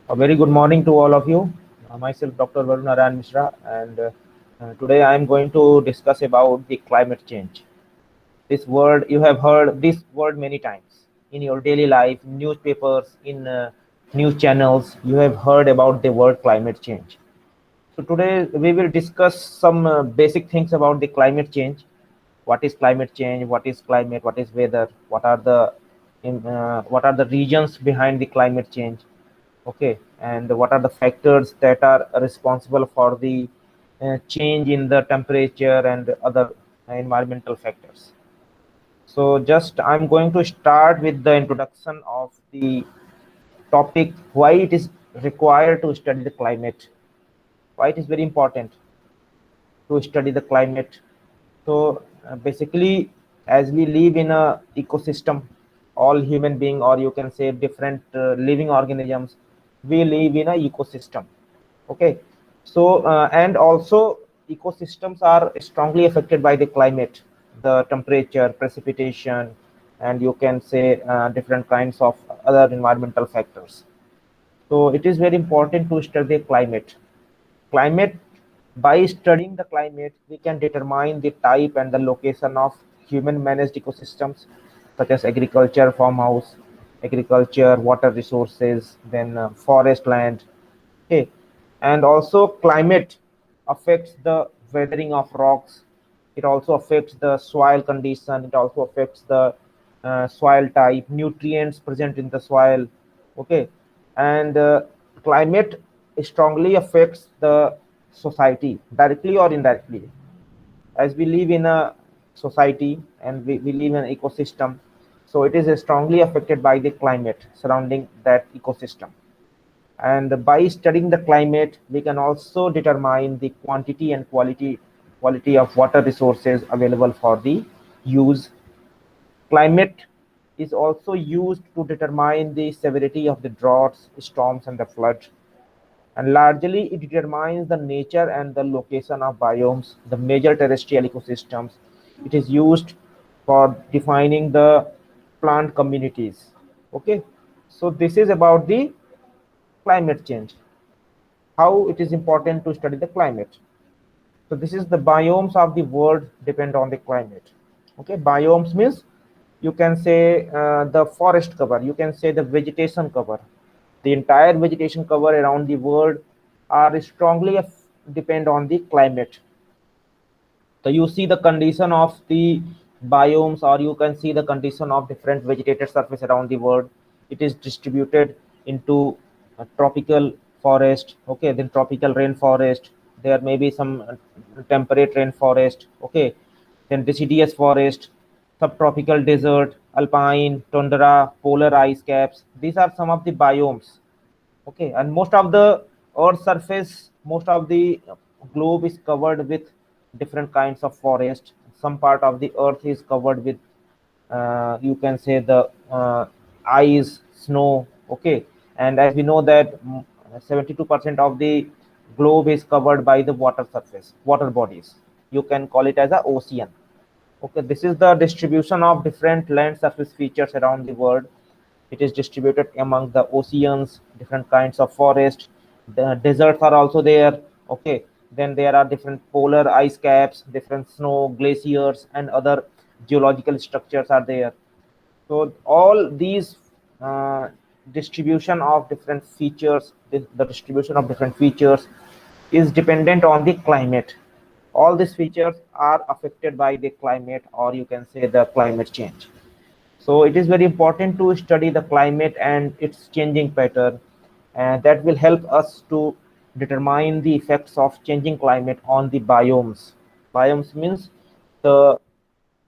A very good morning to all of you. Myself, Dr. Varun Narayan Mishra, and today I am going to discuss about the climate change. This word, you have heard this word many times in your daily life, newspapers, in news channels. You have heard about the word climate change. So today we will discuss some basic things about the climate change. What is climate change? What is climate? What is weather? What are the regions behind the climate change? Okay, and what are the factors that are responsible for the change in the temperature and other environmental factors. So just I'm going to start with the introduction of the topic, why it is required to study the climate, why it is very important to study the climate. So basically, as we live in a ecosystem, all human being, or you can say different living organisms, we live in a ecosystem. Okay, so and also ecosystems are strongly affected by the climate, the temperature, precipitation, and you can say different kinds of other environmental factors. So it is very important to study climate. Climate, by studying the climate, we can determine the type and the location of human managed ecosystems such as agriculture, farmhouse, agriculture, water resources, then forest land. Okay, and also climate affects the weathering of rocks. It also affects the soil condition. It also affects the soil type, nutrients present in the soil. Okay, and climate strongly affects the society directly or indirectly. As we live in a society and we live in an ecosystem, so it is strongly affected by the climate surrounding that ecosystem. And by studying the climate, we can also determine the quantity and quality of water resources available for the use. Climate is also used to determine the severity of the droughts, storms, and the flood. And largely, it determines the nature and the location of biomes, the major terrestrial ecosystems. It is used for defining the plant communities. Okay, so this is about the climate change, how it is important to study the climate. So this is the biomes of the world depend on the climate. Okay, biomes means you can say the forest cover, you can say the vegetation cover, the entire vegetation cover around the world are strongly depend on the climate. So you see the condition of the biomes, or you can see the condition of different vegetated surface around the world. It is distributed into tropical forest, okay, then tropical rainforest. There may be some temperate rainforest, okay, then deciduous forest, subtropical desert, alpine, tundra, polar ice caps. These are some of the biomes. Okay, and most of the earth surface, most of the globe is covered with different kinds of forest. Some part of the earth is covered with you can say the ice, snow. Okay, and as we know that 72% of the globe is covered by the water surface, water bodies. You can call it as a ocean. Okay, this is the distribution of different land surface features around the world. It is distributed among the oceans, different kinds of forest. The deserts are also there. Okay, then there are different polar ice caps, different snow, glaciers, and other geological structures are there. So all these uh, distribution of different features, the distribution of different features is dependent on the climate. All these features are affected by the climate, or you can say the climate change. So it is very important to study the climate and its changing pattern, and that will help us to determine the effects of changing climate on the biomes. Biomes means the,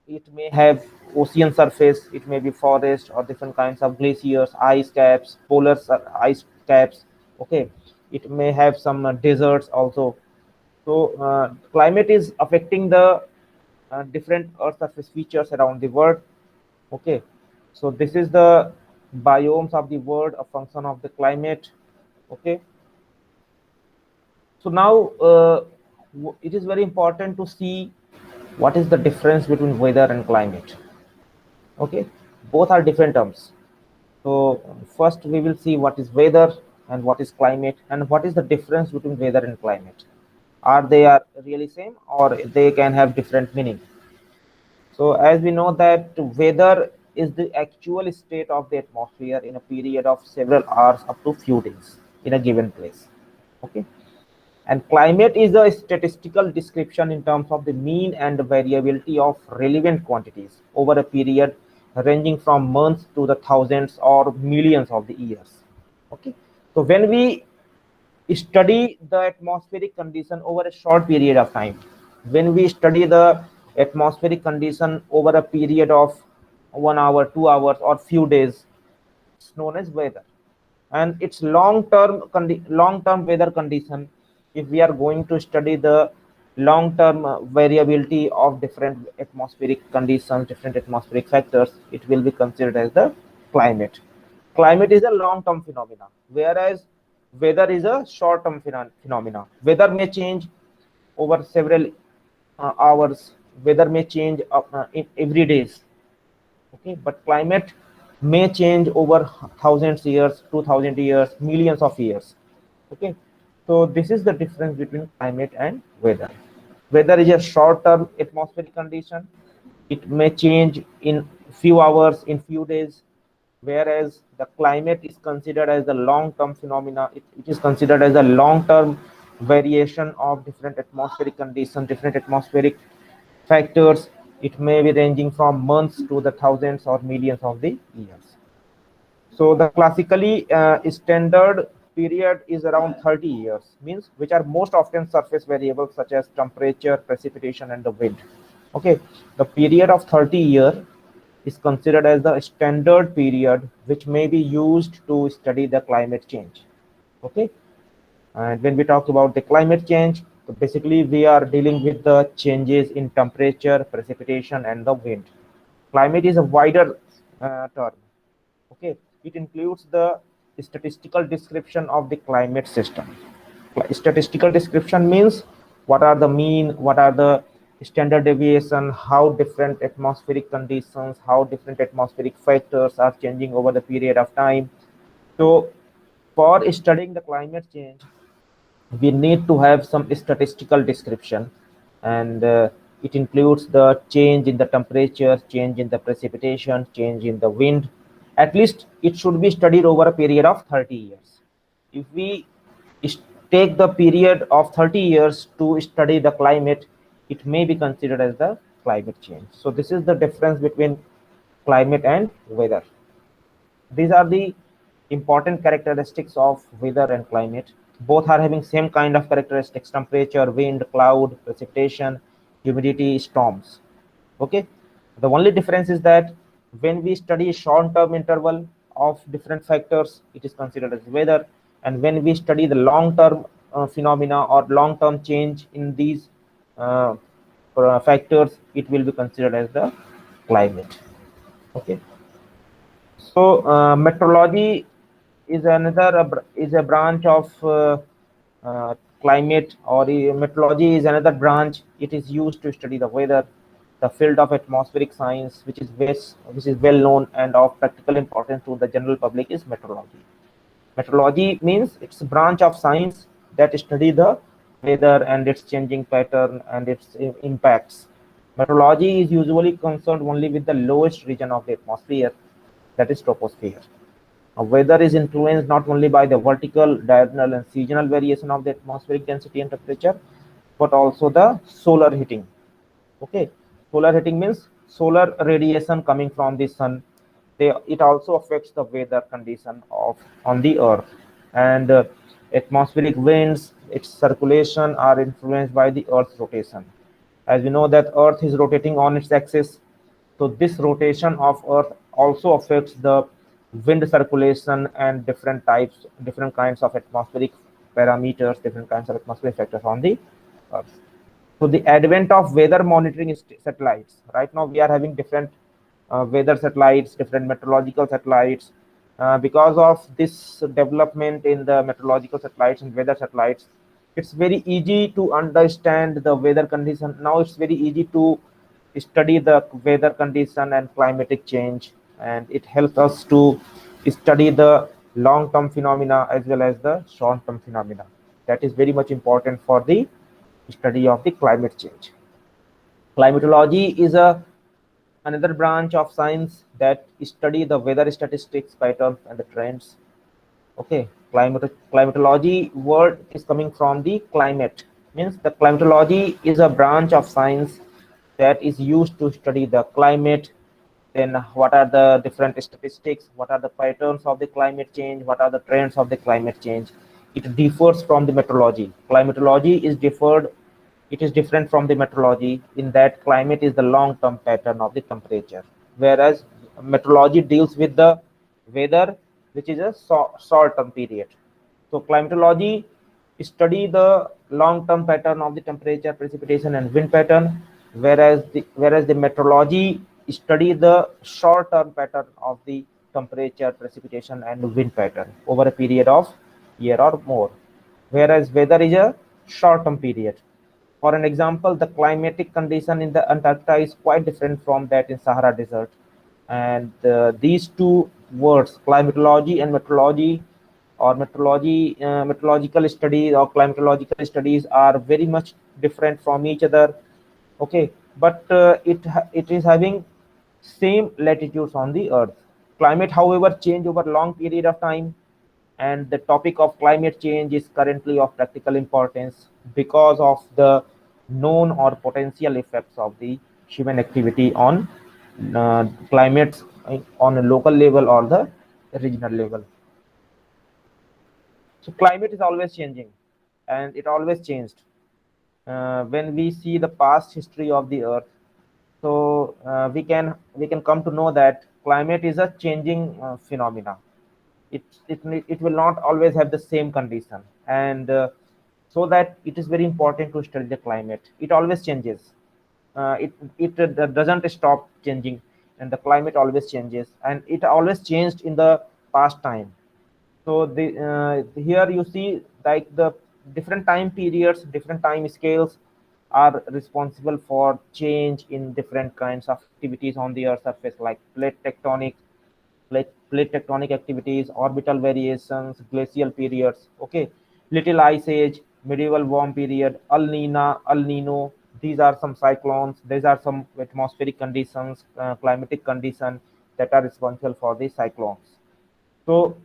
it may have ocean surface, it may be forest or different kinds of glaciers, ice caps, ice caps. Okay, it may have some deserts also. So climate is affecting the different earth surface features around the world. Okay, so this is the biomes of the world, a function of the climate. Okay, so now it is very important to see what is the difference between weather and climate. Okay, both are different terms. So first we will see what is weather. and what is climate, and what is the difference between weather and climate. Are they are really same, or they can have different meaning? So as we know that weather is the actual state of the atmosphere in a period of several hours up to few days in a given place. Okay. And climate is a statistical description in terms of the mean and variability of relevant quantities over a period ranging from months to the thousands or millions of the years. Okay. So when we study the atmospheric condition over a short period of time, when we study the atmospheric condition over a period of 1 hour, 2 hours, or few days, it's known as weather. And it's long-term weather condition. If we are going to study the long-term variability of different atmospheric conditions, different atmospheric factors, it will be considered as the climate. Climate is a long-term phenomena, whereas weather is a short-term phenomena. Weather may change over several hours. Weather may change in every days. Okay, but climate may change over thousands years, 2000 years, millions of years. Okay, so this is the difference between climate and weather. Weather is a short-term atmospheric condition. It may change in few hours, in few days, whereas the climate is considered as the long-term phenomena. It is considered as a long-term variation of different atmospheric conditions, different atmospheric factors. It may be ranging from months to the thousands or millions of the years. So the classically standard period is around 30 years, means which are most often surface variables such as temperature, precipitation, and the wind. Okay, the period of 30-year is considered as the standard period which may be used to study the climate change. Okay, and when we talk about the climate change, so basically we are dealing with the changes in temperature, precipitation, and the wind. Climate is a wider term. Okay, it includes the statistical description of the climate system. Statistical description means what are the mean, what are the standard deviation, how different atmospheric conditions, how different atmospheric factors are changing over the period of time. So for studying the climate change, we need to have some statistical description, and it includes the change in the temperature, change in the precipitation, change in the wind. At least it should be studied over a period of 30 years. If we take the period of 30 years to study the climate, it may be considered as the climate change. So this is the difference between climate and weather. These are the important characteristics of weather and climate. Both are having same kind of characteristics: temperature, wind, cloud, precipitation, humidity, storms. Okay, the only difference is that when we study short term interval of different factors, it is considered as weather, and when we study the long term phenomena or long term change in these uh, factors, it will be considered as the climate. Okay, so meteorology is another is a branch of climate, or meteorology is another branch. It is used to study the weather. The field of atmospheric science, which is well known and of practical importance to the general public, is meteorology. Meteorology means it's a branch of science that study the weather and its changing pattern and its impacts. Meteorology is usually concerned only with the lowest region of the atmosphere, that is troposphere. Weather is influenced not only by the vertical, diurnal, and seasonal variation of the atmospheric density and temperature, but also the solar heating. Okay, solar heating means solar radiation coming from the sun. It also affects the weather condition of on the earth, and atmospheric winds, its circulation are influenced by the earth's rotation. As we know that earth is rotating on its axis, so this rotation of earth also affects the wind circulation and different kinds of atmospheric parameters, different kinds of atmospheric factors on the earth. So the advent of weather monitoring satellites. Right now we are having different weather satellites, different meteorological satellites. Because of this development in the meteorological satellites and weather satellites, it's very easy to understand the weather condition. Now it's very easy to study the weather condition and climatic change, and it helps us to study the long-term phenomena as well as the short-term phenomena. That is very much important for the study of the climate change. Climatology is another branch of science that study the weather statistics, patterns, and the trends. Okay, climatology word is coming from the climate, means the climatology is a branch of science that is used to study the climate. Then what are the different statistics, what are the patterns of the climate change, what are the trends of the climate change. It differs from the meteorology. Climatology is differed, it is different from the meteorology in that climate is the long term pattern of the temperature, whereas meteorology deals with the weather, which is a short term period. So climatology study the long term pattern of the temperature, precipitation, and wind pattern, whereas the meteorology study the short term pattern of the temperature, precipitation, and wind pattern over a period of year or more, whereas weather is a short term period. For an example, the climatic condition in the Antarctica is quite different from that in Sahara Desert. And these two words, climatology and meteorology, or meteorological studies or climatological studies, are very much different from each other. Okay, but it is having same latitudes on the Earth. Climate, however, change over long period of time, and the topic of climate change is currently of practical importance because of the known or potential effects of the human activity on climates on a local level or the regional level. So climate is always changing, and it always changed. When we see the past history of the Earth, so we can come to know that climate is a changing phenomena. It will not always have the same condition, and so that it is very important to study the climate. It always changes. It doesn't stop changing, and the climate always changes, and it always changed in the past time. So the here you see like the different time periods, different time scales are responsible for change in different kinds of activities on the Earth's surface, like plate tectonic activities, orbital variations, glacial periods. Okay, little ice age, medieval warm period, El Nino. These are some cyclones. These are some atmospheric conditions, climatic conditions that are responsible for the cyclones. So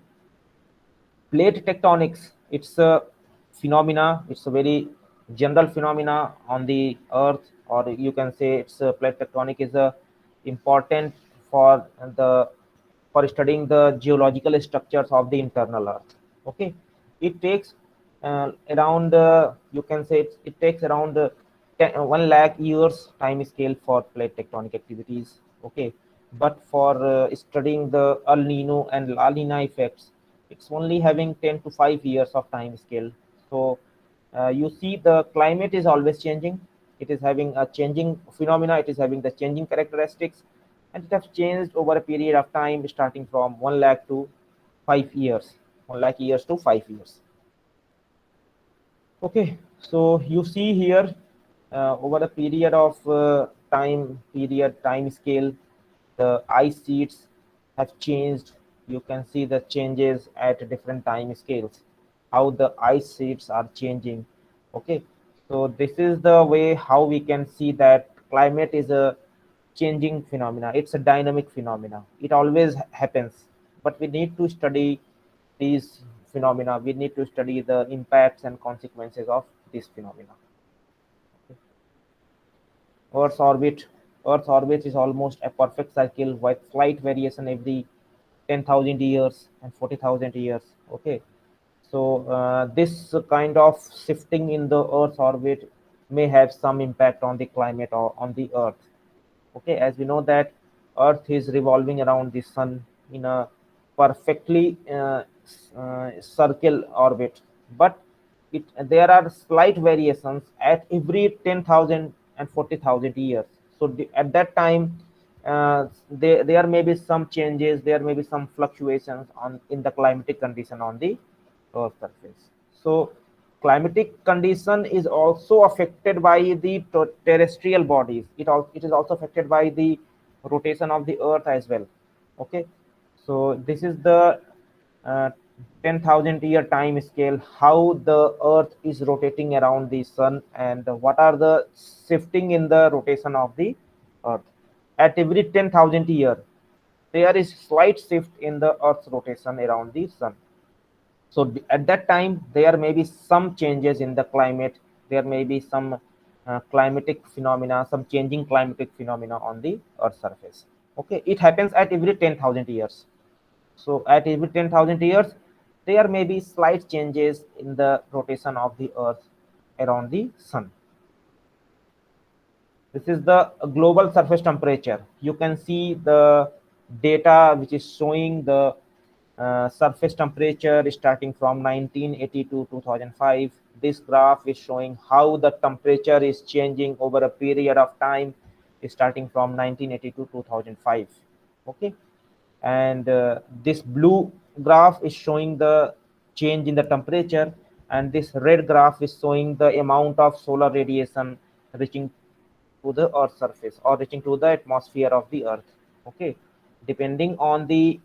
plate tectonics, it's a phenomena, it's a very general phenomena on the Earth, or you can say it's a plate tectonic is a important for the for studying the geological structures of the internal Earth. Okay, it takes around you can say it takes around 1 lakh years time scale for plate tectonic activities. Okay, but for studying the El Nino and La Nina effects, it's only having 10 to 5 years of time scale. So you see the climate is always changing, it is having a changing phenomena, it is having the changing characteristics, and it has changed over a period of time starting from 1 lakh to 5 years, 1 lakh years to 5 years. Okay, so you see here over a period of time scale, the ice sheets have changed. You can see the changes at different time scales, how the ice sheets are changing. Okay, so this is the way how we can see that climate is a changing phenomena. It's a dynamic phenomena. It always happens, but we need to study these phenomena. We need to study the impacts and consequences of this phenomena. Earth's orbit. Earth's orbit is almost a perfect cycle with slight variation every 10,000 years and 40,000 years. Okay, so this kind of shifting in the Earth's orbit may have some impact on the climate or on the Earth. Okay, as we know that Earth is revolving around the sun in a perfectly circle orbit, but there are slight variations at every 10,000 and 40,000 years. So at that time there may be some changes, there may be some fluctuations on in the climatic condition on the Earth surface. So climatic condition is also affected by the terrestrial bodies. It is also affected by the rotation of the Earth as well. Okay, so this is the uh, 10,000 year time scale, how the earth is rotating around the sun and what are the shifting in the rotation of the earth. At every 10,000 year, there is slight shift in the earth's rotation around the sun. So at that time, there may be some changes in the climate. There may be some climatic phenomena, some changing climatic phenomena on the earth's surface. Okay, it happens at every 10,000 years. So at every 10,000 years, there may be slight changes in the rotation of the earth around the sun. This is the global surface temperature. You can see the data which is showing the surface temperature starting from 1980 to 2005. This graph is showing how the temperature is changing over a period of time starting from 1980 to 2005. Okay, and this blue graph is showing the change in the temperature, and this red graph is showing the amount of solar radiation reaching to the earth's surface or reaching to the atmosphere of the earth. Okay, depending on the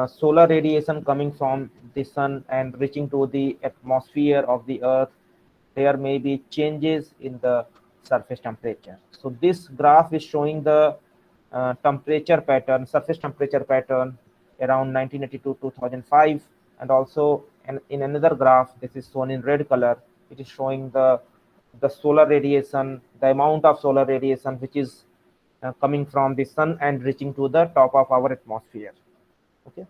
solar radiation coming from the sun and reaching to the atmosphere of the earth, there may be changes in the surface temperature. So this graph is showing the temperature pattern, surface temperature pattern around 1982 2005, and also in another graph, this is shown in red color. It is showing the solar radiation, the amount of solar radiation which is coming from the sun and reaching to the top of our atmosphere. Okay,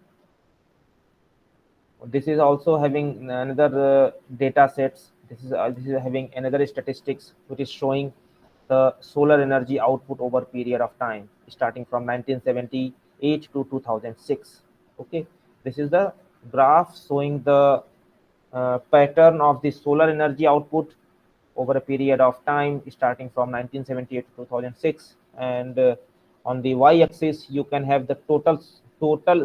this is also having another data sets. This is having another statistics which is showing the solar energy output over period of time starting from 1978 to 2006. Okay, this is the graph showing the pattern of the solar energy output over a period of time starting from 1978 to 2006, and on the y-axis you can have the total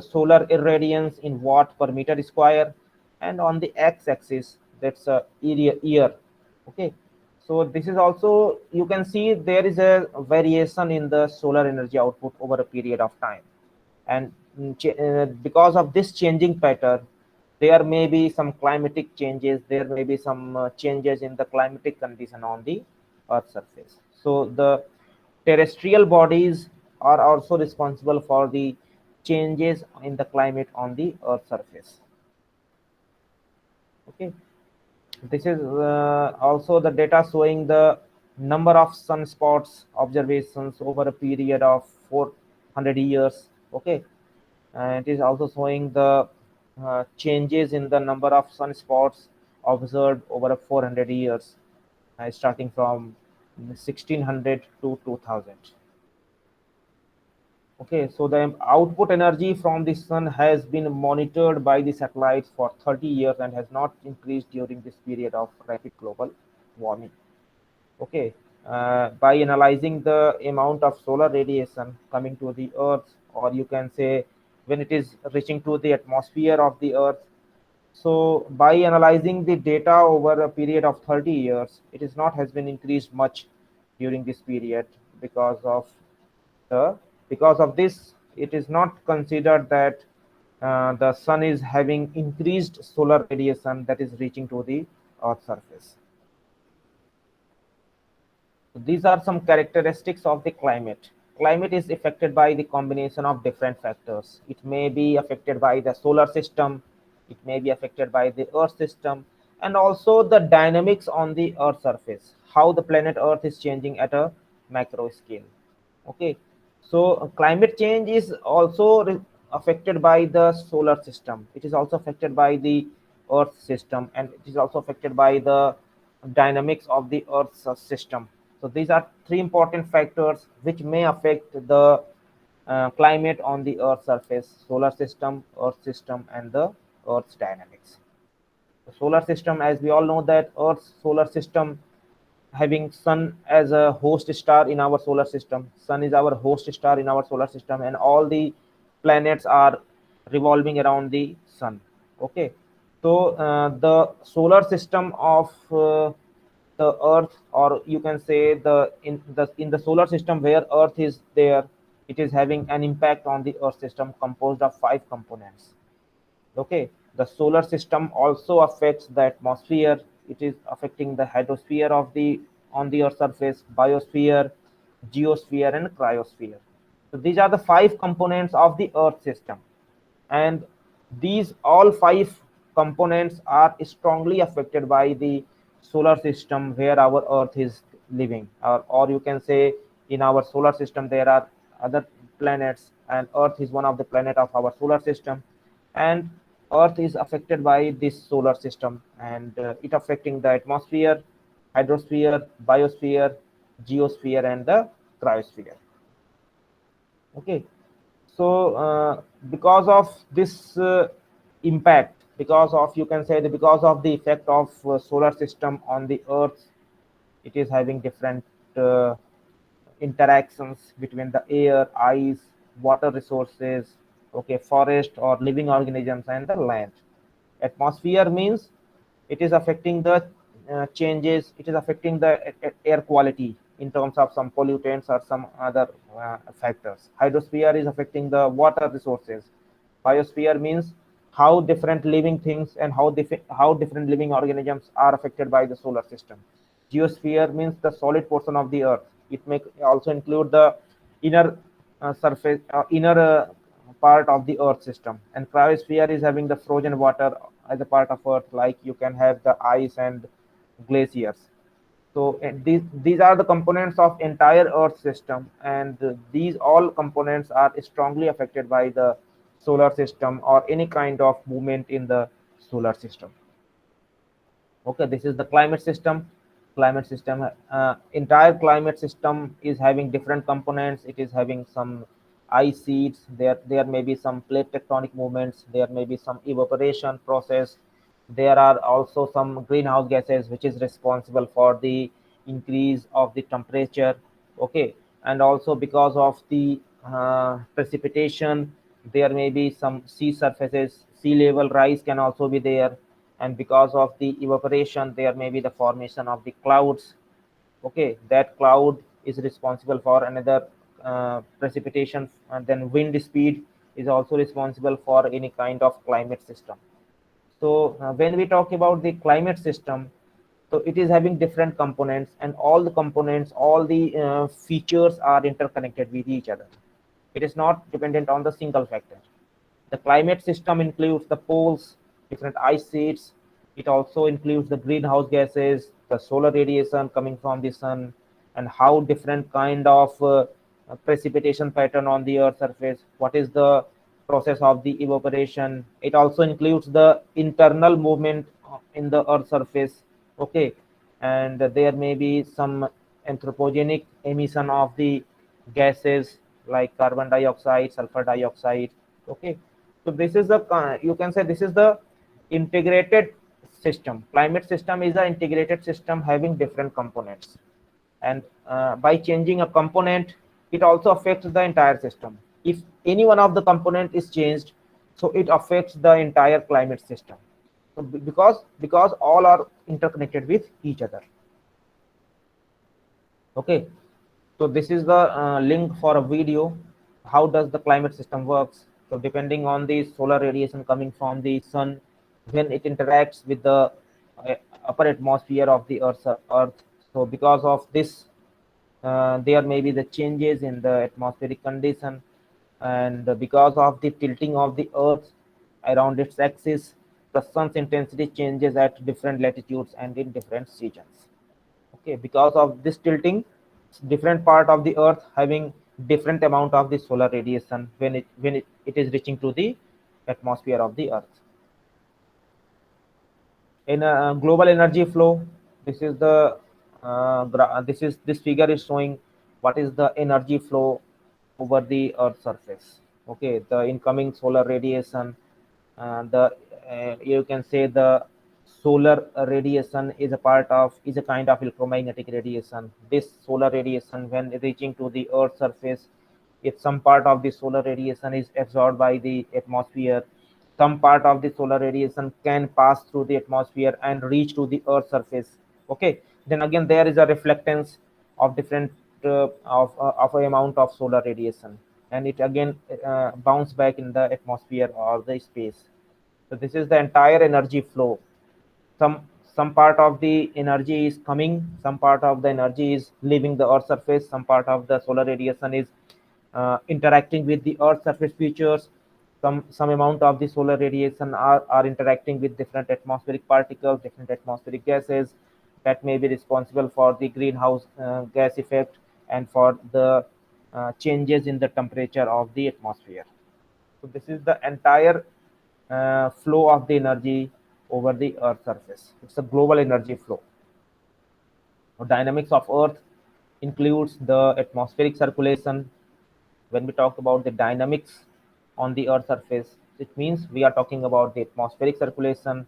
solar irradiance in watt per meter square, and on the x-axis that's a year. Okay, so this is also, you can see there is a variation in the solar energy output over a period of time, and because of this changing pattern, there may be some climatic changes, there may be some changes in the climatic condition on the earth surface. So the terrestrial bodies are also responsible for the changes in the climate on the earth surface. Okay, this is also the data showing the number of sunspots observations over a period of 400 years. Okay, and it is also showing the changes in the number of sunspots observed over 400 years, starting from 1600 to 2000. Okay, so the output energy from the sun has been monitored by the satellites for 30 years and has not increased during this period of rapid global warming. Okay, by analyzing the amount of solar radiation coming to the earth, or you can say when it is reaching to the atmosphere of the earth. So by analyzing the data over a period of 30 years, it is not has been increased much during this period. Because of the because of this, it is not considered that the sun is having increased solar radiation that is reaching to the earth surface. So these are some characteristics of the climate. Climate is affected by the combination of different factors. It may be affected by the solar system, it may be affected by the earth system, and also the dynamics on the earth surface, how the planet earth is changing at a macro scale. Okay, so climate change is also affected by the solar system. It is also affected by the earth system, and it is also affected by the dynamics of the earth's system. So these are three important factors which may affect the climate on the earth surface: solar system, earth system, and the earth's dynamics. The solar system, as we all know, that earth's solar system having sun as a host star in our solar system. Sun is our host star in our solar system, and all the planets are revolving around the sun. Okay, so the solar system of the earth, or you can say the solar system where earth is there, it is having an impact on the earth system composed of five components. Okay, the solar system also affects the atmosphere. It is affecting the hydrosphere of the on the earth surface, biosphere, geosphere, and cryosphere. So these are the five components of the earth system, and these all five components are strongly affected by the solar system where our earth is living, or you can say in our solar system there are other planets, and earth is one of the planet of our solar system, and earth is affected by this solar system, and it affecting the atmosphere, hydrosphere, biosphere, geosphere, and the cryosphere. Okay, so because of this impact, because of, you can say that because of the effect of solar system on the earth, it is having different uh, interactions between the air, ice, water resources, okay, forest or living organisms, and the land. Atmosphere means it is affecting the changes, it is affecting the air quality in terms of some pollutants or some other factors. Hydrosphere is affecting the water resources. Biosphere means how different living things and how different living organisms are affected by the solar system. Geosphere means the solid portion of the earth. It may also include the inner surface, inner part of the earth system. And cryosphere is having the frozen water as a part of earth, like you can have the ice and glaciers. So these are the components of entire earth system, and these all components are strongly affected by the solar system or any kind of movement in the solar system. Okay, this is the climate system. Climate system, entire climate system is having different components. It is having some ice sheets. There may be some plate tectonic movements. There may be some evaporation process. There are also some greenhouse gases which is responsible for the increase of the temperature. Okay, and also because of the precipitation, there may be some sea surfaces, sea level rise can also be there, and because of the evaporation there may be the formation of the clouds. Okay, that cloud is responsible for another precipitation, and then wind speed is also responsible for any kind of climate system. So when we talk about the climate system, so it is having different components, and all the components, all the features are interconnected with each other. It is not dependent on the single factor. The climate system includes the poles, different ice sheets. It also includes the greenhouse gases, the solar radiation coming from the sun, and how different kind of precipitation pattern on the earth surface. What is the process of the evaporation? It also includes the internal movement in the earth surface. Okay, and there may be some anthropogenic emission of the gases like carbon dioxide, sulfur dioxide. Okay, so this is the you can say this is the integrated system. Climate system is an integrated system having different components, and by changing a component, it also affects the entire system. If any one of the component is changed, so it affects the entire climate system. So because all are interconnected with each other. Okay, so this is the link for a video. How does the climate system works? So depending on the solar radiation coming from the sun, when it interacts with the uh, upper atmosphere of the earth. So because of this, there may be the changes in the atmospheric condition, and because of the tilting of the earth around its axis, the sun's intensity changes at different latitudes and in different regions. Okay, because of this tilting, different part of the earth having different amount of the solar radiation when it is reaching to the atmosphere of the earth. In a global energy flow, this is the this figure is showing what is the energy flow over the earth surface. Okay, the incoming solar radiation, the you can say the solar radiation is a part of, is a kind of electromagnetic radiation. This solar radiation when reaching to the earth surface, if some part of the solar radiation is absorbed by the atmosphere, some part of the solar radiation can pass through the atmosphere and reach to the earth surface. Okay, then again there is a reflectance of different of a amount of solar radiation, and it again bounce back in the atmosphere or the space. So this is the entire energy flow. Some part of the energy is coming, some part of the energy is leaving the earth surface, some part of the solar radiation is interacting with the earth surface features. Some amount of the solar radiation are interacting with different atmospheric particles, different atmospheric gases that may be responsible for the greenhouse gas effect and for the changes in the temperature of the atmosphere. So this is the entire flow of the energy over the earth surface. It's a global energy flow. Dynamics of earth includes the atmospheric circulation. When we talk about the dynamics on the earth surface, it means we are talking about the atmospheric circulation,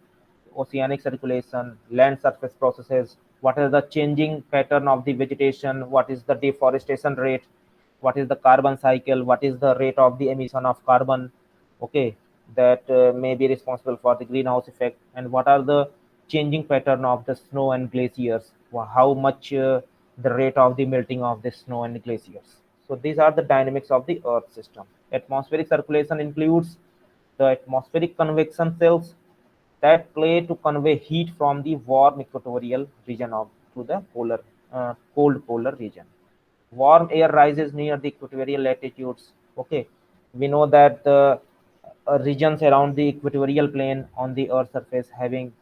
oceanic circulation, land surface processes, what is the changing pattern of the vegetation, what is the deforestation rate, what is the carbon cycle, what is the rate of the emission of carbon, okay, that may be responsible for the greenhouse effect, and what are the changing pattern of the snow and glaciers, how much the rate of the melting of the snow and glaciers. So these are the dynamics of the earth system. Atmospheric circulation includes the atmospheric convection cells that play to convey heat from the warm equatorial region of to the cold polar region. Warm air rises near the equatorial latitudes. Okay, we know that the regions around the equatorial plane on the Earth's surface having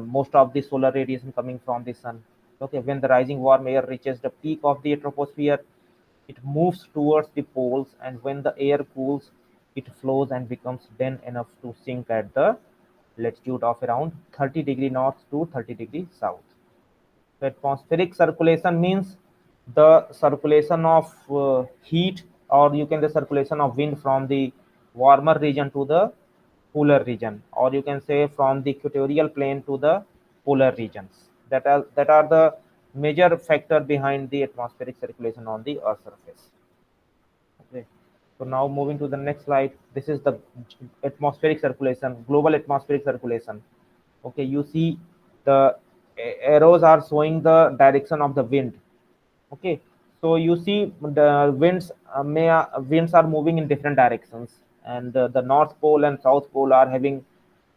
most of the solar radiation coming from the sun. Okay, when the rising warm air reaches the peak of the troposphere, it moves towards the poles, and when the air cools, it flows and becomes dense enough to sink at the latitude of around 30° north to 30° south. The atmospheric circulation means the circulation of heat, or you can the circulation of wind from the warmer region to the cooler region, or you can say from the equatorial plane to the polar regions. That are the major factor behind the atmospheric circulation on the Earth surface. Okay. So now moving to the next slide. This is the atmospheric circulation, global atmospheric circulation. Okay, you see the arrows are showing the direction of the wind. Okay, so you see the winds are moving in different directions, and the north pole and south pole are having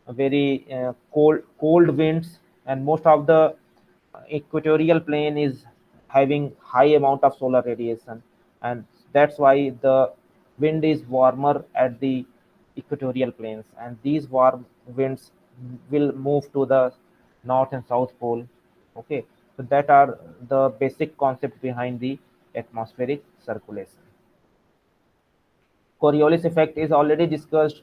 a very cold winds, and most of the equatorial plane is having high amount of solar radiation, and that's why the wind is warmer at the equatorial plains, and these warm winds will move to the north and south pole. Okay, so that are the basic concept behind the atmospheric circulation. Coriolis effect is already discussed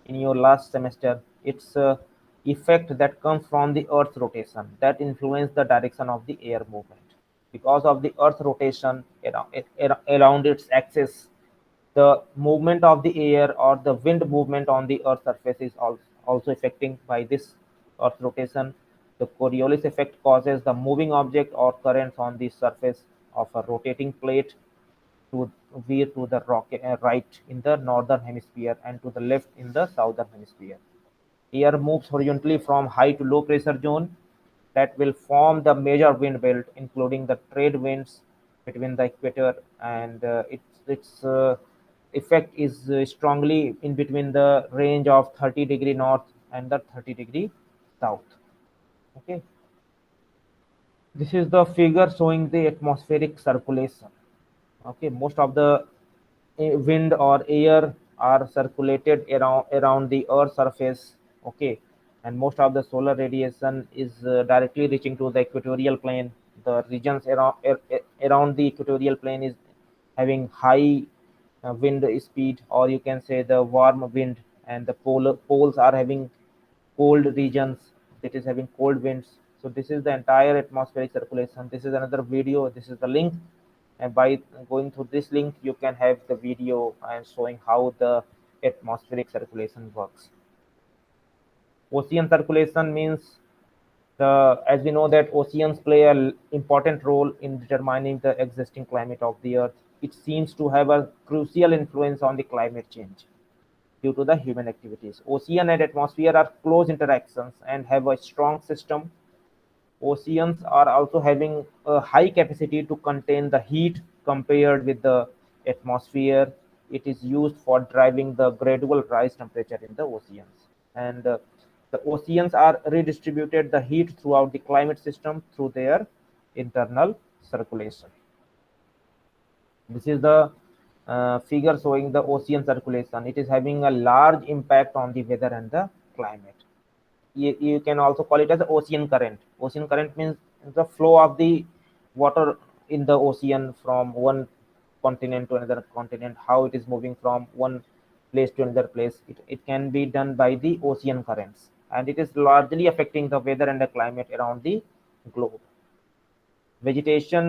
in your last semester. It's a effect that comes from the Earth's rotation that influence the direction of the air movement. Because of the Earth rotation around its axis, the movement of the air or the wind movement on the Earth's surface is also affecting by this Earth rotation. The Coriolis effect causes the moving object or currents on the surface of a rotating plate to veer to the right in the northern hemisphere and to the left in the southern hemisphere. Air moves horizontally from high to low pressure zone that will form the major wind belt, including the trade winds between the equator, and its effect is strongly in between the range of 30° north and the 30° south. Okay, this is the figure showing the atmospheric circulation. Okay, most of the wind or air are circulated around the earth surface. Okay, and most of the solar radiation is directly reaching to the equatorial plane. The regions around the equatorial plane is having high wind speed, or you can say the warm wind, and the poles are having cold regions, that is having cold winds. So this is the entire atmospheric circulation. This is another video, this is the link, and by going through this link you can have the video and showing how the atmospheric circulation works. Ocean circulation means the, as we know that oceans play an important role in determining the existing climate of the earth. It seems to have a crucial influence on the climate change due to the human activities. Ocean and atmosphere are close interactions and have a strong system. Oceans are also having a high capacity to contain the heat compared with the atmosphere. It is used for driving the gradual rise temperature in the oceans. and the oceans are redistributed the heat throughout the climate system through their internal circulation. This is the figure showing the ocean circulation. It is having a large impact on the weather and the climate. You can also call it as the ocean current. Ocean current means the flow of the water in the ocean from one continent to another continent, how it is moving from one place to another place. It can be done by the ocean currents, and it is largely affecting the weather and the climate around the globe. Vegetation,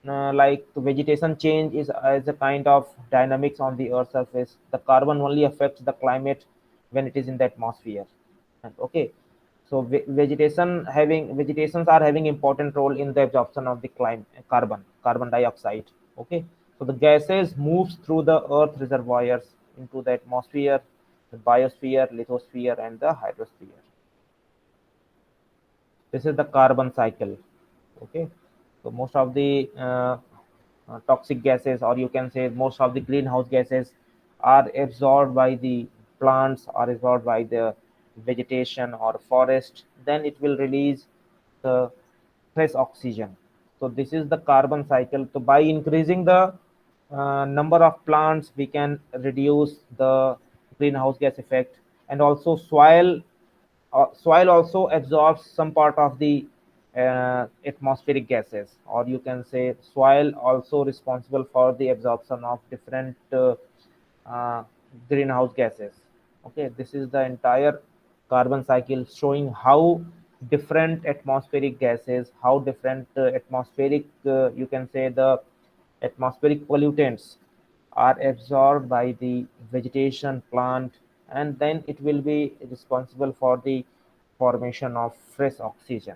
like vegetation change is a kind of dynamics on the earth's surface. The carbon only affects the climate when it is in the atmosphere. And okay, so vegetations are having important role in the absorption of the carbon dioxide. Okay, so the gases moves through the earth reservoirs into the atmosphere, the biosphere, lithosphere, and the hydrosphere. This is the carbon cycle. Okay, so most of the toxic gases, or you can say most of the greenhouse gases, are absorbed by the plants or absorbed by the vegetation or forest. Then it will release the fresh oxygen. So this is the carbon cycle. So by increasing the number of plants, we can reduce the greenhouse gas effect. And also soil also absorbs some part of the atmospheric gases, or you can say soil also responsible for the absorption of different uh, greenhouse gases. Okay, this is the entire carbon cycle showing how different atmospheric gases, how different atmospheric, you can say the atmospheric pollutants are absorbed by the vegetation plant, and then it will be responsible for the formation of fresh oxygen.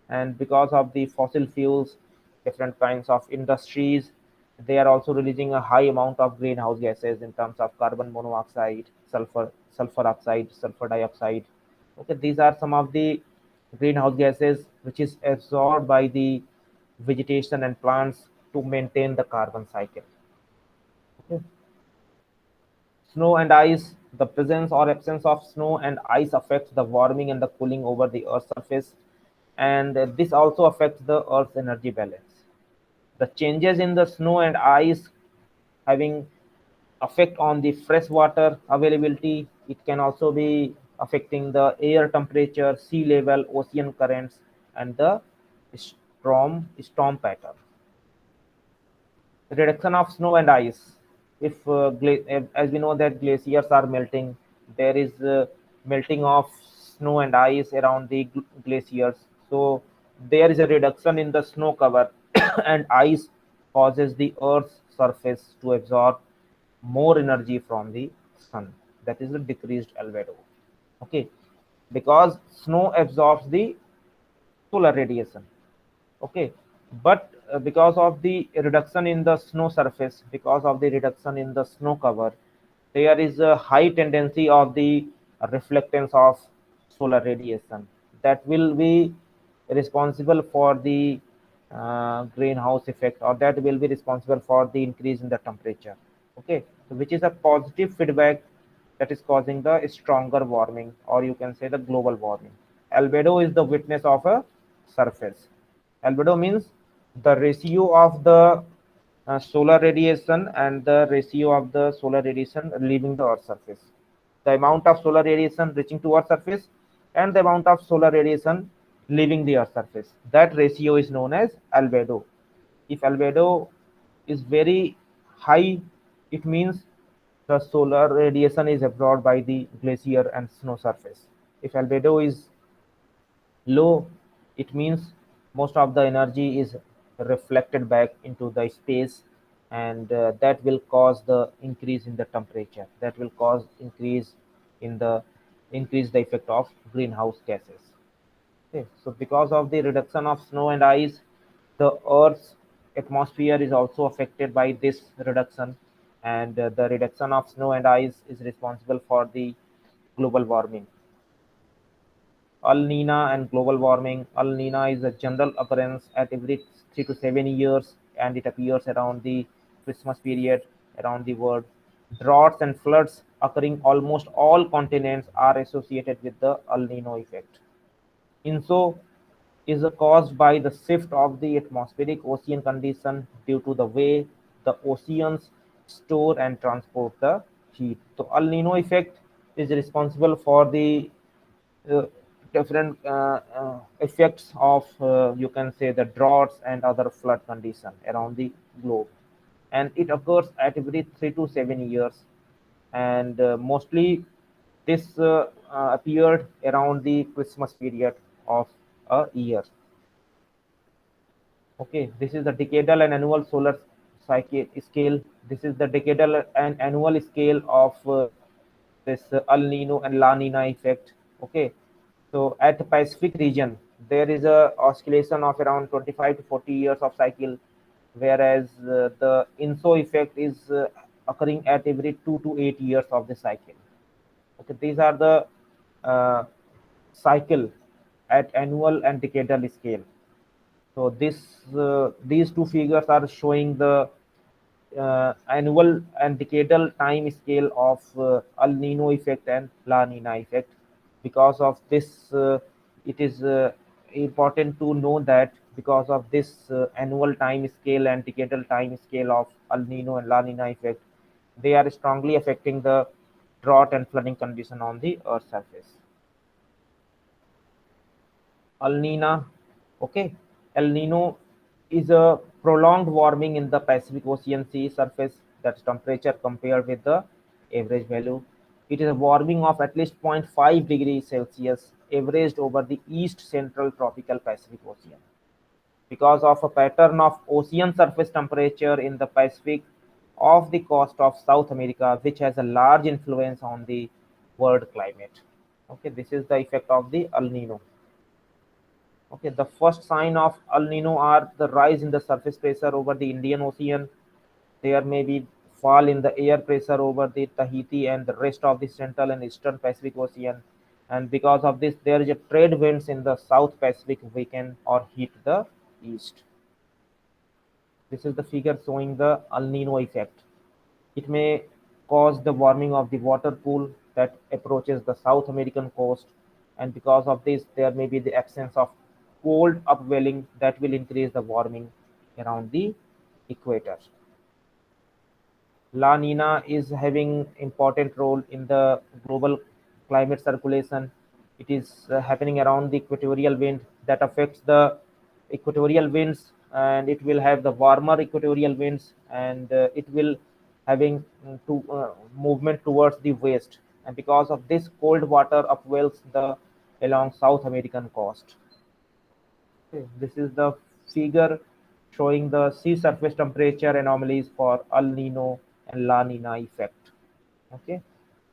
And because of the fossil fuels, different kinds of industries, they are also releasing a high amount of greenhouse gases in terms of carbon monoxide, sulfur oxide, sulfur dioxide. Okay, these are some of the greenhouse gases which is absorbed by the vegetation and plants to maintain the carbon cycle. Okay. Snow and ice. The presence or absence of snow and ice affects the warming and the cooling over the Earth's surface, and this also affects the Earth's energy balance. The changes in the snow and ice having effect on the fresh water availability. It can also be affecting the air temperature, sea level, ocean currents, and the storm pattern. Reduction of snow and ice. If as we know that glaciers are melting, there is melting of snow and ice around the glaciers. So there is a reduction in the snow cover, and ice causes the Earth's surface to absorb more energy from the sun. That is a decreased albedo. Okay, because snow absorbs the solar radiation. Okay, but because of the reduction in the snow surface, because of the reduction in the snow cover, there is a high tendency of the reflectance of solar radiation that will be responsible for the greenhouse effect, or that will be responsible for the increase in the temperature. Okay, so which is a positive feedback that is causing the stronger warming, or you can say the global warming. Albedo is the witness of a surface. Albedo means the ratio of the solar radiation and the ratio of the solar radiation leaving the Earth's surface. The amount of solar radiation reaching to Earth's surface and the amount of solar radiation leaving the Earth's surface. That ratio is known as albedo. If albedo is very high, it means the solar radiation is absorbed by the glacier and snow surface. If albedo is low, it means most of the energy is reflected back into the space, and that will cause the increase in the temperature, that will cause increase the effect of greenhouse gases. Okay, so because of the reduction of snow and ice, the Earth's atmosphere is also affected by this reduction, and the reduction of snow and ice is responsible for the global warming. El Nino and global warming. El Nino is a general occurrence at every 3 to 7 years, and it appears around the Christmas period around the world. Droughts and floods. occurring almost all continents are associated with the El Nino effect. INSO is caused by the shift of the atmospheric ocean condition due to the way the oceans store and transport the heat. So El Nino effect is responsible for the uh, different effects of you can say the droughts and other flood condition around the globe, and it occurs at every 3 to 7 years, and mostly this appeared around the Christmas period of a year. Okay, this is the decadal and annual solar cycle scale. This is the decadal and annual scale of this El Nino and La Nina effect. Okay, so at the Pacific region, there is a oscillation of around 25 to 40 years of cycle, whereas the INSO effect is occurring at every 2 to 8 years of the cycle. Okay, these are the uh, cycle at annual and decadal scale. So these two figures are showing the annual and decadal time scale of El Nino effect and La Nina effect. Because of this, it is important to know that because of this annual time scale and decadal time scale of El Nino and La Nina effect, they are strongly affecting the drought and flooding condition on the Earth's surface. El Nina, okay. El Nino is a prolonged warming in the Pacific Ocean sea surface, that's temperature compared with the average value. It is a warming of at least 0.5 degrees Celsius averaged over the east central tropical Pacific Ocean. Because of a pattern of ocean surface temperature in the Pacific off the coast of South America, which has a large influence on the world climate. Okay, this is the effect of the El Nino. Okay, the first sign of El Nino are the rise in the surface pressure over the Indian Ocean. There may be fall in the air pressure over the Tahiti and the rest of the Central and Eastern Pacific Ocean. And because of this, there is a trade winds in the South Pacific weaken or hit the east. This is the figure showing the El Nino effect. It may cause the warming of the water pool that approaches the South American coast, and because of this, there may be the absence of cold upwelling that will increase the warming around the equator. La Nina is having important role in the global climate circulation. It is happening around the equatorial wind that affects the equatorial winds, and it will have the warmer equatorial winds, and it will having to movement towards the west, and because of this cold water upwells the along South American coast. Okay, this is the figure showing the sea surface temperature anomalies for El Nino and La Nina effect. Okay,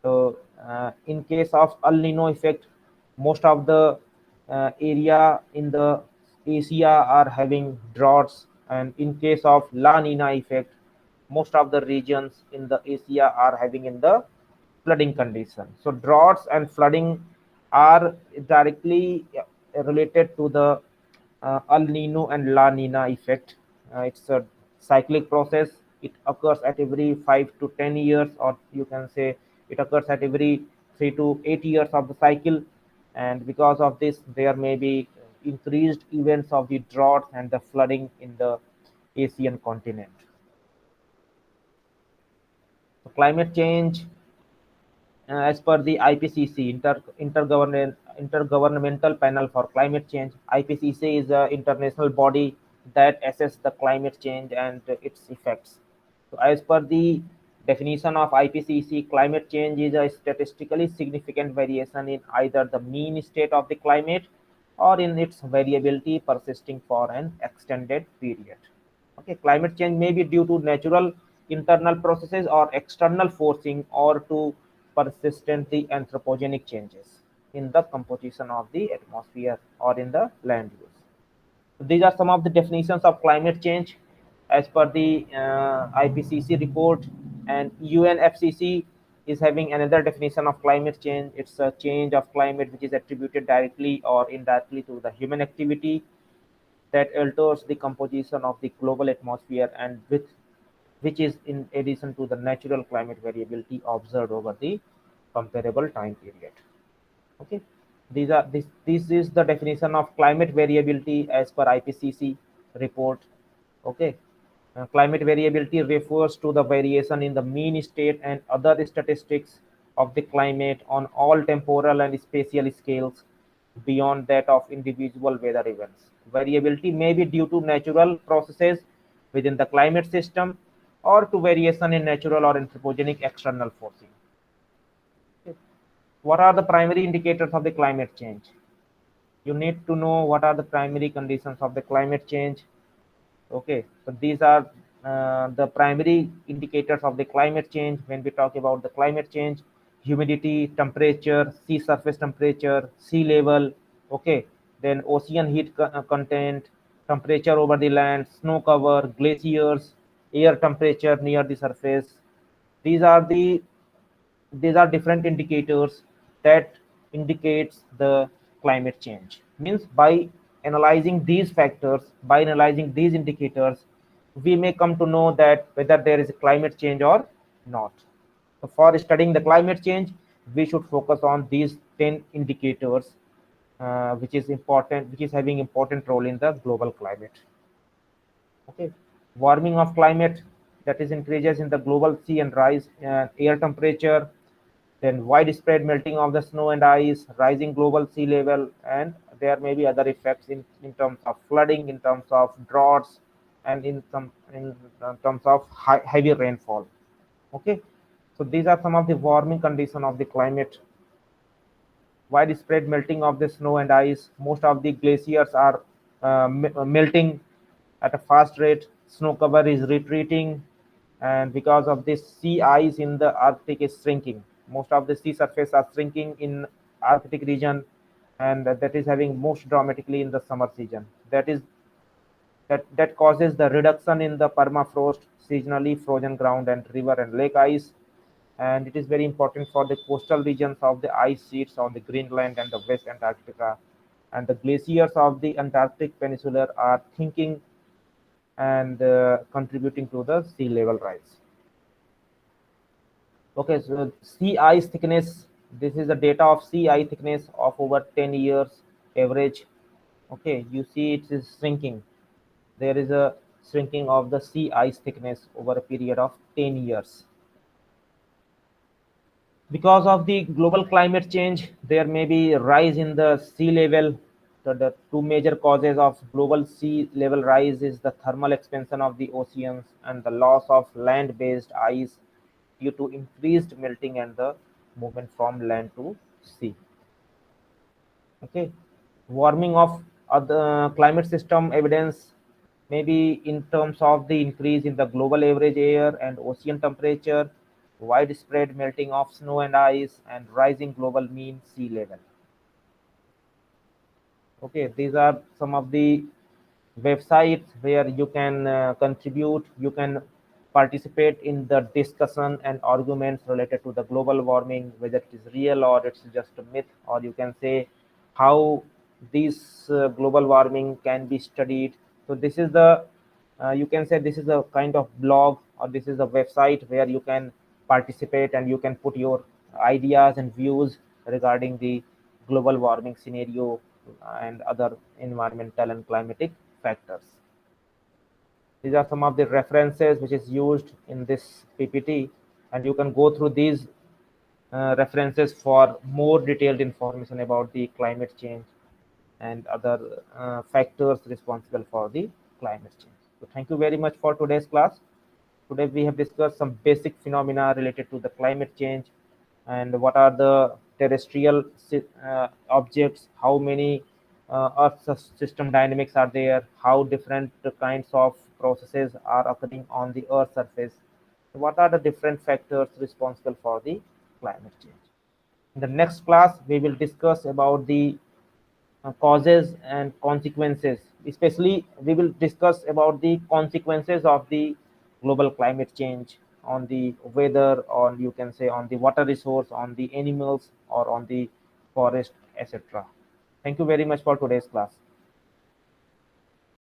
so in case of El Nino effect, most of the area in the Asia are having droughts, and in case of La Nina effect, most of the regions in the Asia are having in the flooding condition. So droughts and flooding are directly related to the El Nino and La Nina effect. It's a cyclic process. It occurs at every 5 to 10 years, or you can say it occurs at every 3 to 8 years of the cycle. And because of this, there may be increased events of the drought and the flooding in the Asian continent. So climate change, as per the IPCC, Intergovernmental Panel for Climate Change. IPCC is an international body that assesses the climate change and its effects. So, as per the definition of IPCC, climate change is a statistically significant variation in either the mean state of the climate or in its variability persisting for an extended period. Okay, climate change may be due to natural internal processes or external forcing, or to persistently anthropogenic changes in the composition of the atmosphere or in the land use. So these are some of the definitions of climate change as per the IPCC report, and UNFCCC is having another definition of climate change. It's a change of climate which is attributed directly or indirectly to the human activity that alters the composition of the global atmosphere, and with which is in addition to the natural climate variability observed over the comparable time period. Okay, this is the definition of climate variability as per IPCC report. Okay, climate variability refers to the variation in the mean state and other statistics of the climate on all temporal and spatial scales beyond that of individual weather events. Variability may be due to natural processes within the climate system or to variation in natural or anthropogenic external forcing. Okay. What are the primary indicators of the climate change? You need to know what are the primary conditions of the climate change. Okay, so these are the primary indicators of the climate change. When we talk about the climate change: humidity, temperature, sea surface temperature, sea level. Okay, then ocean heat content, temperature over the land, snow cover, glaciers, air temperature near the surface. These are the these are different indicators that indicates the climate change. Means by analyzing these factors, by analyzing these indicators, we may come to know that whether there is a climate change or not. So for studying the climate change, we should focus on these 10 indicators, which is important, which is having important role in the global climate. Okay, warming of climate, that is increases in the global sea and rise air temperature, then widespread melting of the snow and ice, rising global sea level, and there may be other effects in terms of flooding, in terms of droughts, and in terms of heavy rainfall. Okay, so these are some of the warming condition of the climate. Widespread melting of the snow and ice. Most of the glaciers are melting at a fast rate. Snow cover is retreating, and because of this, sea ice in the Arctic is shrinking. Most of the sea surface are shrinking in Arctic region, and that is having most dramatically in the summer season. That causes the reduction in the permafrost, seasonally frozen ground, and river and lake ice. And it is very important for the coastal regions of the ice sheets on the Greenland and the West Antarctica. And the glaciers of the Antarctic Peninsula are thinking and contributing to the sea level rise. Okay, so sea ice thickness. This is the data of sea ice thickness of over 10 years average. Okay, you see it is shrinking. There is a shrinking of the sea ice thickness over a period of 10 years. Because of the global climate change, there may be a rise in the sea level. The two major causes of global sea level rise is the thermal expansion of the oceans and the loss of land-based ice due to increased melting and the movement from land to sea. Okay, warming of other climate system evidence maybe in terms of the increase in the global average air and ocean temperature, widespread melting of snow and ice, and rising global mean sea level. Okay, these are some of the websites where you can contribute, you can participate in the discussion and arguments related to the global warming, whether it is real or it's just a myth, or you can say how this global warming can be studied. So this is the you can say this is a kind of blog, or this is a website where you can participate and you can put your ideas and views regarding the global warming scenario and other environmental and climatic factors. These are some of the references which is used in this PPT, and you can go through these references for more detailed information about the climate change and other factors responsible for the climate change. So thank you very much for today's class. Today we have discussed some basic phenomena related to the climate change and what are the terrestrial objects, how many Earth system dynamics are there, how different kinds of processes are occurring on the Earth surface, what are the different factors responsible for the climate change. In the next class, we will discuss about the causes and consequences. Especially, we will discuss about the consequences of the global climate change on the weather, or you can say on the water resource, on the animals, or on the forest, etc. Thank you very much for today's class.